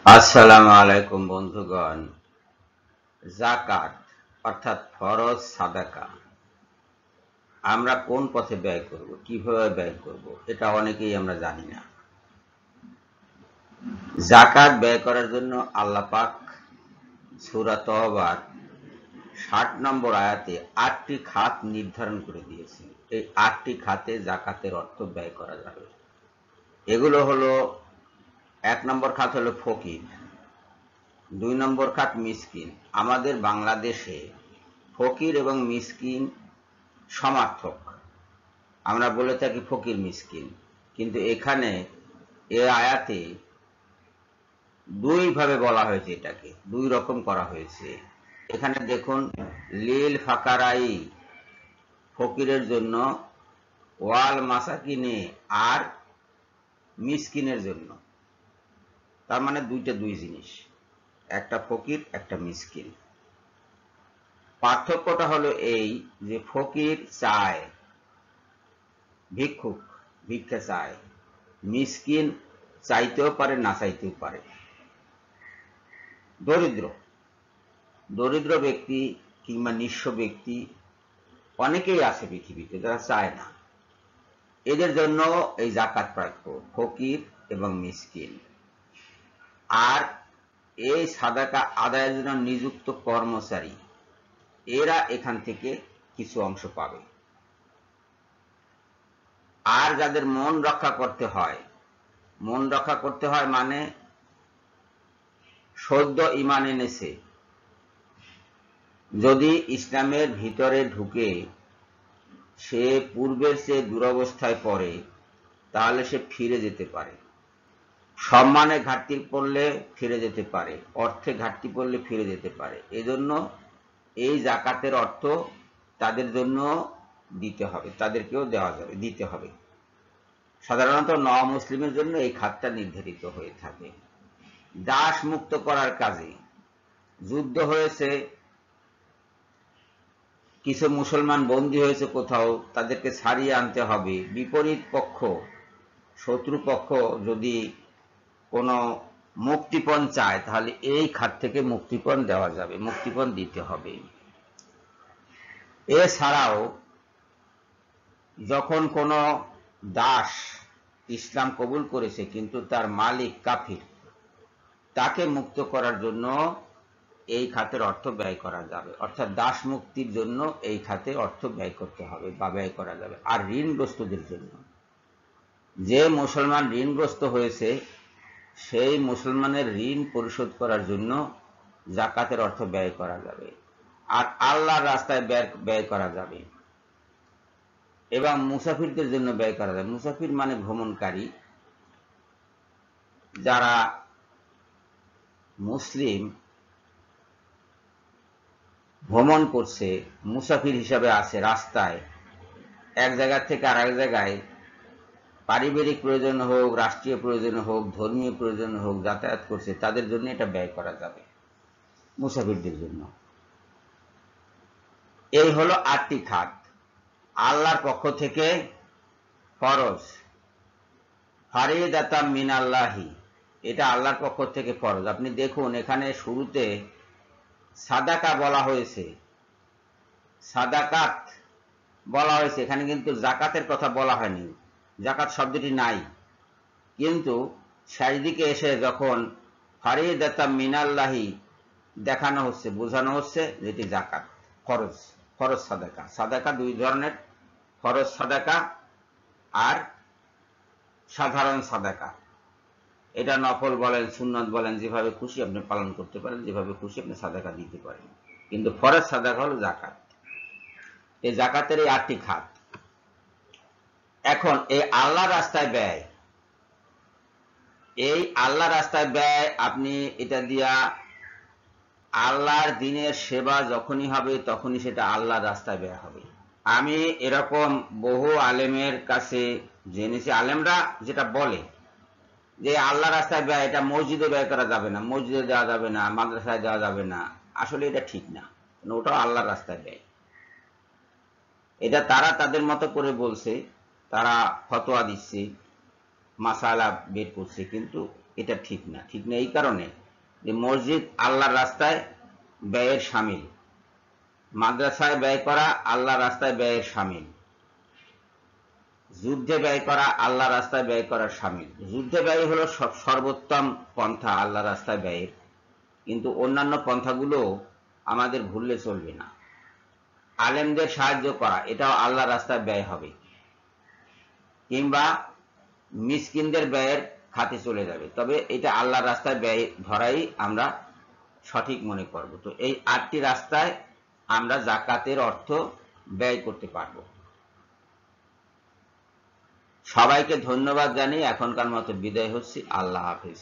আসসালামু আলাইকুম বন্ধুগণ। যাকাত অর্থাৎ ফরজ সাদাকা আমরা কোন পথে ব্যয় করব, কিভাবে ব্যয় করব, এটা অনেকেই আমরা জানি না। যাকাত ব্যয় করার জন্য আল্লাহ পাক সূরা তওবার ৬০ নম্বর আয়াতে ৮টি খাত নির্ধারণ করে দিয়েছেন। এই ৮টি খাতে যাকাতের অর্থ ব্যয় করা যাবে। এগুলো হলো, ১ নম্বর খাত হলো ফকির, ২ নম্বর খাত মিসকিন। আমাদের বাংলাদেশে ফকির এবং মিসকিন সমার্থক, আমরা বলে থাকি ফকির মিসকিন, কিন্তু এখানে এ আয়াতে দুই ভাবে বলা হয়েছে, এটাকে দুই রকম করা হয়েছে। এখানে দেখুন, লিল ফাকারাই ফকিরের জন্য, ওয়াল মাসাকিনে আর মিসকিনের জন্য। তার মানে দুই জিনিস, একটা ফকির একটা মিসকিন। পার্থক্যটা হলো এই যে ফকির চায়, ভিক্ষুক ভিক্ষা চায়, মিসকিন চাইতেও পারে না চাইতেও পারে। দরিদ্র দরিদ্র ব্যক্তি কিংবা নিঃস্ব ব্যক্তি অনেকেই আছে পৃথিবীতে যারা চায় না, এদের জন্য এই যাকাত প্রাপ্য, ফকির এবং মিসকিন। আর এই সাদাকা আদায়ের জন্য নিযুক্ত কর্মচারী, এরা এখান থেকে কিছু অংশ পাবে। আর যাদের মন রক্ষা করতে হয় মানে সদ্য ঈমান এনেছে, যদি ইসলামের ভিতরে ঢুকে সে পূর্বের চেয়ে দুরবস্থায় পড়ে, তাহলে সে ফিরে যেতে পারে। সম্মানে ঘাটতি পড়লে ফিরে যেতে পারে, অর্থে ঘাটতি পড়লে ফিরে যেতে পারে। এজন্য এই যাকাতের অর্থ তাদের জন্য দিতে হবে, তাদেরকেও দেওয়া যাবে, দিতে হবে। সাধারণত মুসলিমের জন্য এই খাতটা নির্ধারিত হয়ে থাকে। দাস মুক্ত করার কাজে যুদ্ধ হয়েছে, কিছু মুসলমান বন্দী হয়েছে কোথাও, তাদেরকে ছাড়িয়ে আনতে হবে। বিপরীত পক্ষ, শত্রুপক্ষ যদি কোনো মুক্তিপণ চায়, তাহলে এই খাত থেকে মুক্তিপণ দেওয়া যাবে, মুক্তিপণ দিতে হবে। এছাড়াও যখন কোনো দাস ইসলাম কবুল করেছে কিন্তু তার মালিক কাফির, তাকে মুক্ত করার জন্য এই খাতের অর্থ ব্যয় করা যাবে। অর্থাৎ দাস মুক্তির জন্য এই খাতে অর্থ ব্যয় করতে হবে বা ব্যয় করা যাবে। আর ঋণগ্রস্তদের জন্য, যে মুসলমান ঋণগ্রস্ত হয়েছে, সেই মুসলমানের ঋণ পরিশোধ করার জন্য যাকাতের অর্থ ব্যয় করা যাবে। আর আল্লাহর রাস্তায় ব্যয় করা যাবে। এবং মুসাফিরদের জন্য ব্যয় করা যাবে। মুসাফির মানে ভ্রমণকারী, যারা মুসলিম ভ্রমণ করছে, মুসাফির হিসাবে আছে, রাস্তায় এক জায়গা থেকে আর এক জায়গায় পারিবারিক প্রয়োজন হোক, রাষ্ট্রীয় প্রয়োজন হোক, ধর্মীয় প্রয়োজন হোক, যাতায়াত করছে, তাদের জন্য এটা ব্যয় করা যাবে, মুসাফিরদের জন্য। এই হলো ৮টি খাত আল্লাহর পক্ষ থেকে ফরজ, ফারিদাতাম মিনাল্লাহি, এটা আল্লাহর পক্ষ থেকে ফরজ। আপনি দেখুন, এখানে শুরুতে সাদাকা বলা হয়েছে, সাদাকাত বলা হয়েছে, এখানে কিন্তু যাকাতের কথা বলা হয়নি, যাকাত শব্দটি নাই। কিন্তু শেষ দিকে এসে যখন ফারিদাতাম মিনাল্লাহি দেখানো হচ্ছে, বোঝানো হচ্ছে যেটি যাকাত, ফরজ, ফরজ সাদাকা। সাদাকা দুই ধরনের, ফরজ সাদাকা আর সাধারণ সাদাকা। এটা নফল বলেন, সুন্নত বলেন, যেভাবে খুশি আপনি পালন করতে পারেন, যেভাবে খুশি আপনি সাদাকা দিতে পারেন। কিন্তু ফরজ সাদাকা হলো যাকাত। এই যাকাতের এই ৮টি খাত। এখন এই আল্লাহ রাস্তায় ব্যয়, এই আল্লাহ রাস্তায় ব্যয় আপনি এটা দিয়া আল্লাহর দিনের সেবা যখনই হবে তখনই সেটা আল্লাহর রাস্তায় ব্যয় হবে। আমি এরকম বহু আলেমের কাছে জেনেছি, আলেমরা যেটা বলে যে আল্লাহ রাস্তায় ব্যয়, এটা মসজিদে ব্যয় করা যাবে না, মসজিদে দেওয়া যাবে না, মাদ্রাসায় দেওয়া যাবে না। আসলে এটা ঠিক না, ওটাও আল্লাহর রাস্তায় ব্যয়। এটা তারা তাদের মতো করে বলছে, তারা ফতোয়া দিচ্ছে, মাসালা বের করছে, কিন্তু এটা ঠিক না। ঠিক না এই কারণে যে মসজিদ আল্লাহর রাস্তায় ব্যয়ের শামিল, মাদ্রাসায় ব্যয় করা আল্লাহর রাস্তায় ব্যয়ের শামিল, যুদ্ধে ব্যয় করা আল্লাহ রাস্তায় ব্যয় করার শামিল। যুদ্ধে ব্যয় হলো সর্বোত্তম পন্থা আল্লাহ রাস্তায় ব্যয়ের, কিন্তু অন্যান্য পন্থাগুলো আমাদের ভুললে চলবে না। আলেমদের সাহায্য করা এটাও আল্লাহ রাস্তায় ব্যয় হবে, কিংবা মিসকিনদের ব্যয়ের খাতে চলে যাবে, তবে এটা আল্লাহ রাস্তায় ব্যয় ধরাই আমরা সঠিক মনে করব। তো এই 8টি রাস্তায় আমরা যাকাতের অর্থ ব্যয় করতে পারব। সবাইকে ধন্যবাদ জানিয়ে এখনকার মতো বিদায় হচ্ছি। আল্লাহ হাফিজ।